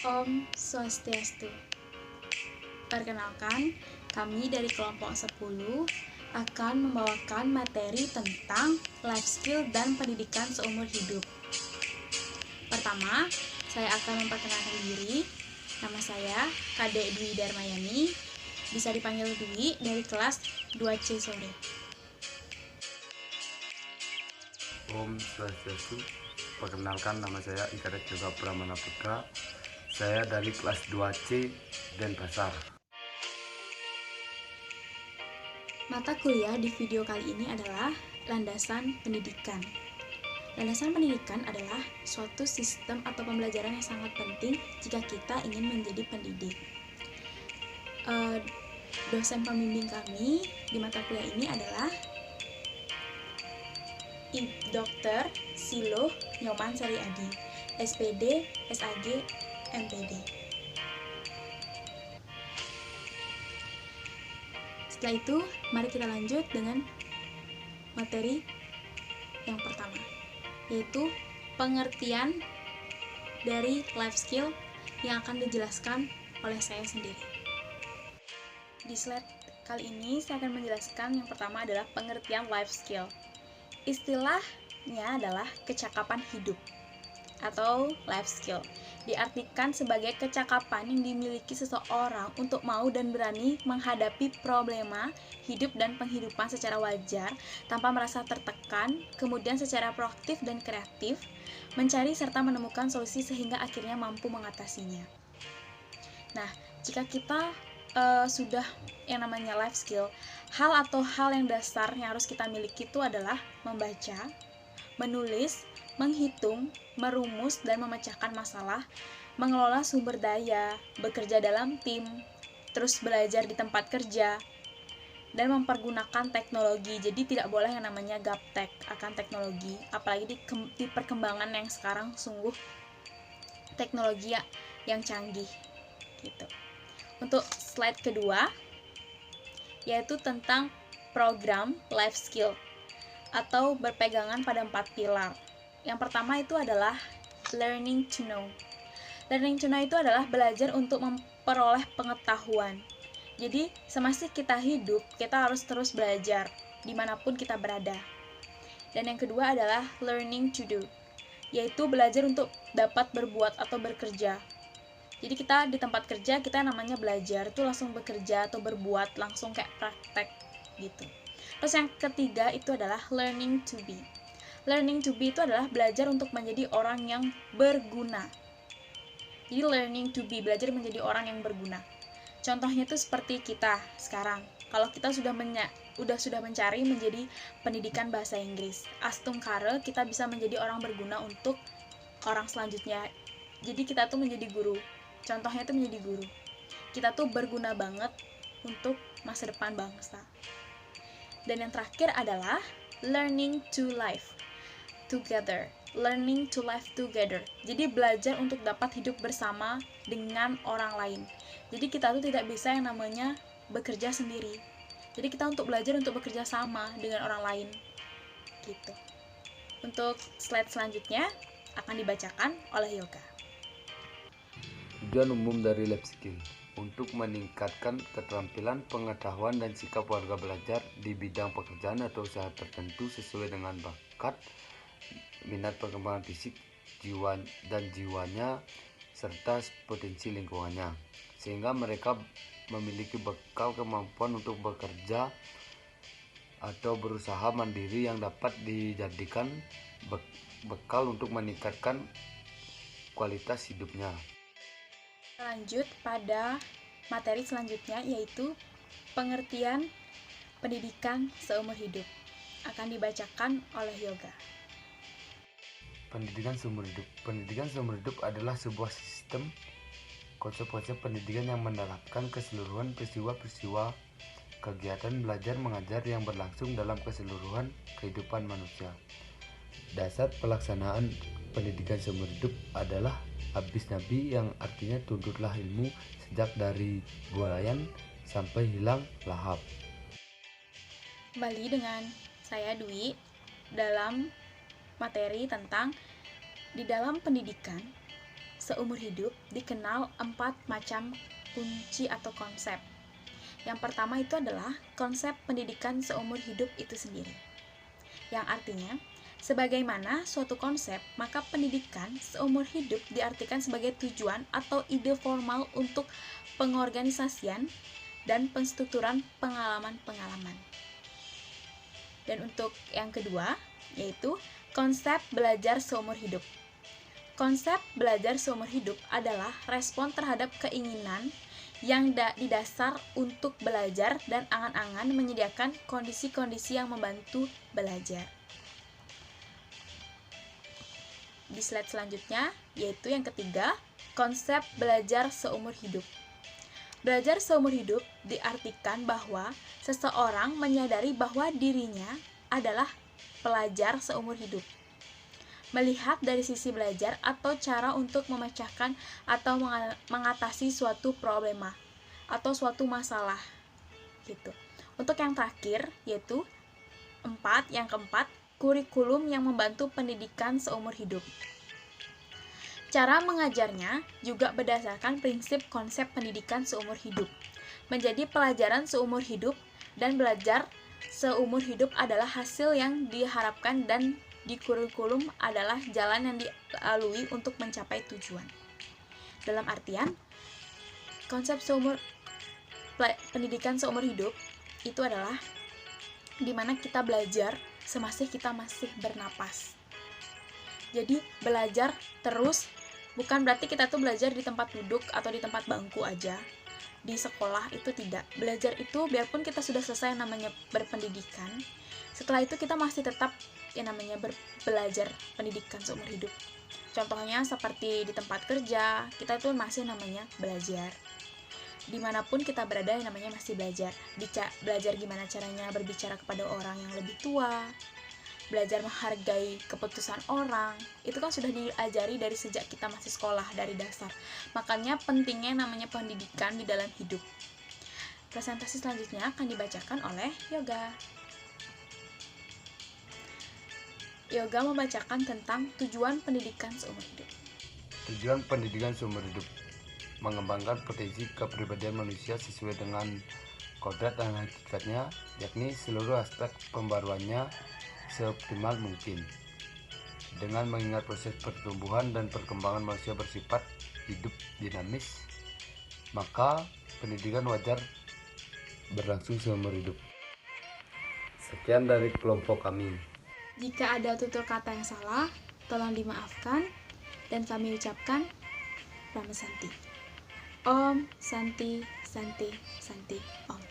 Om Swastiastu. Perkenalkan, kami dari kelompok 10 akan membawakan materi tentang life skill dan pendidikan seumur hidup. Pertama, saya akan memperkenalkan diri. Nama saya Kadek Dwi Darmayani, bisa dipanggil Dwi, dari kelas 2C sore. Om Swastiastu. Perkenalkan, nama saya Ikadet Yoga Pramana Putra. Saya dari kelas 2C Denpasar. Mata kuliah di video kali ini adalah landasan pendidikan. Landasan pendidikan adalah suatu sistem atau pembelajaran yang sangat penting jika kita ingin menjadi pendidik. Dosen pembimbing kami di mata kuliah ini adalah Dr. Silo Nyoman Sari Adi, SPD, SAG, MPD. Setelah itu, mari kita lanjut dengan materi yang pertama, yaitu pengertian dari life skill yang akan dijelaskan oleh saya sendiri. Di slide kali ini saya akan menjelaskan yang pertama adalah pengertian life skill. Istilahnya adalah kecakapan hidup atau life skill. Diartikan sebagai kecakapan yang dimiliki seseorang untuk mau dan berani menghadapi problema hidup dan penghidupan secara wajar tanpa merasa tertekan, kemudian secara proaktif dan kreatif mencari serta menemukan solusi sehingga akhirnya mampu mengatasinya. Nah, jika kita sudah yang namanya life skill, hal atau hal yang dasar yang harus kita miliki itu adalah membaca, menulis, menghitung, merumus dan memecahkan masalah, mengelola sumber daya, bekerja dalam tim, terus belajar di tempat kerja, dan mempergunakan teknologi. Jadi tidak boleh yang namanya gaptek akan teknologi, apalagi di perkembangan yang sekarang sungguh teknologi yang canggih gitu. Untuk slide kedua, yaitu tentang program life skill atau berpegangan pada 4 pilar. Yang pertama itu adalah learning to know. Learning to know itu adalah belajar untuk memperoleh pengetahuan. Jadi semasa kita hidup, kita harus terus belajar dimanapun kita berada. Dan yang kedua adalah learning to do, yaitu belajar untuk dapat berbuat atau bekerja. Jadi kita di tempat kerja, kita namanya belajar itu langsung bekerja atau berbuat, langsung kayak praktek gitu. Terus yang ketiga itu adalah learning to be. Learning to be itu adalah belajar untuk menjadi orang yang berguna. Jadi learning to be, belajar menjadi orang yang berguna. Contohnya itu seperti kita sekarang. Kalau kita sudah mencari menjadi pendidikan bahasa Inggris, astungkare kita bisa menjadi orang berguna untuk orang selanjutnya. Jadi kita tuh menjadi guru. Contohnya itu menjadi guru. Kita tuh berguna banget untuk masa depan bangsa. Dan yang terakhir adalah learning to live together. Learning to live together. Jadi belajar untuk dapat hidup bersama dengan orang lain. Jadi kita tuh tidak bisa yang namanya bekerja sendiri. Jadi kita untuk belajar untuk bekerja sama dengan orang lain. Gitu. Untuk slide selanjutnya akan dibacakan oleh Yoga. Tujuan umum dari life skill untuk meningkatkan keterampilan, pengetahuan, dan sikap warga belajar di bidang pekerjaan atau usaha tertentu sesuai dengan bakat, minat, perkembangan fisik, jiwanya, serta potensi lingkungannya, sehingga mereka memiliki bekal kemampuan untuk bekerja atau berusaha mandiri yang dapat dijadikan bekal untuk meningkatkan kualitas hidupnya. Lanjut pada materi selanjutnya, yaitu pengertian pendidikan seumur hidup. Akan dibacakan oleh Yoga. Pendidikan seumur hidup. Pendidikan seumur hidup adalah sebuah sistem konsep-konsep pendidikan yang menerapkan keseluruhan peristiwa-peristiwa kegiatan belajar mengajar yang berlangsung dalam keseluruhan kehidupan manusia. Dasar pelaksanaan pendidikan seumur hidup adalah hadis Nabi yang artinya tuntutlah ilmu sejak dari buayan sampai hilang lahap. Kembali dengan saya Dwi dalam materi tentang di dalam pendidikan seumur hidup dikenal 4 macam kunci atau konsep. Yang pertama itu adalah konsep pendidikan seumur hidup itu sendiri. Yang artinya, sebagaimana suatu konsep, maka pendidikan seumur hidup diartikan sebagai tujuan atau ide formal untuk pengorganisasian dan penstrukturan pengalaman-pengalaman. Dan untuk yang kedua, yaitu konsep belajar seumur hidup. Konsep belajar seumur hidup adalah respon terhadap keinginan yang didasar untuk belajar dan angan-angan menyediakan kondisi-kondisi yang membantu belajar. Di slide selanjutnya, yaitu yang ketiga, konsep belajar seumur hidup. Belajar seumur hidup diartikan bahwa seseorang menyadari bahwa dirinya adalah pelajar seumur hidup. Melihat dari sisi belajar atau cara untuk memecahkan atau mengatasi suatu problema atau suatu masalah gitu. Untuk yang terakhir yaitu yang keempat, kurikulum yang membantu pendidikan seumur hidup. Cara mengajarnya juga berdasarkan prinsip konsep pendidikan seumur hidup. Menjadi pelajaran seumur hidup dan belajar seumur hidup adalah hasil yang diharapkan dan di kurikulum adalah jalan yang dilalui untuk mencapai tujuan. Dalam artian, konsep pendidikan seumur hidup itu adalah di mana kita belajar semasa kita masih bernapas. Jadi belajar terus bukan berarti kita tuh belajar di tempat duduk atau di tempat bangku aja. Di sekolah itu tidak. Belajar itu biarpun kita sudah selesai namanya berpendidikan, setelah itu kita masih tetap yang namanya belajar pendidikan seumur hidup. Contohnya seperti di tempat kerja, kita tuh masih namanya belajar. Dimanapun kita berada yang namanya masih belajar. Belajar gimana caranya berbicara kepada orang yang lebih tua, belajar menghargai keputusan orang, itu kan sudah diajari dari sejak kita masih sekolah, dari dasar. Makanya pentingnya namanya pendidikan di dalam hidup. Presentasi selanjutnya akan dibacakan oleh Yoga. Yoga membacakan tentang tujuan pendidikan seumur hidup. Tujuan pendidikan seumur hidup mengembangkan potensi kepribadian manusia sesuai dengan kodrat dan hakikatnya, yakni seluruh aspek pembaruannya seoptimal mungkin. Dengan mengingat proses pertumbuhan dan perkembangan manusia bersifat hidup dinamis, maka pendidikan wajar berlangsung seumur hidup. Sekian dari kelompok kami. Jika ada tutur kata yang salah, tolong dimaafkan dan kami ucapkan Rama Santi. Om Santi Santi Santi Om.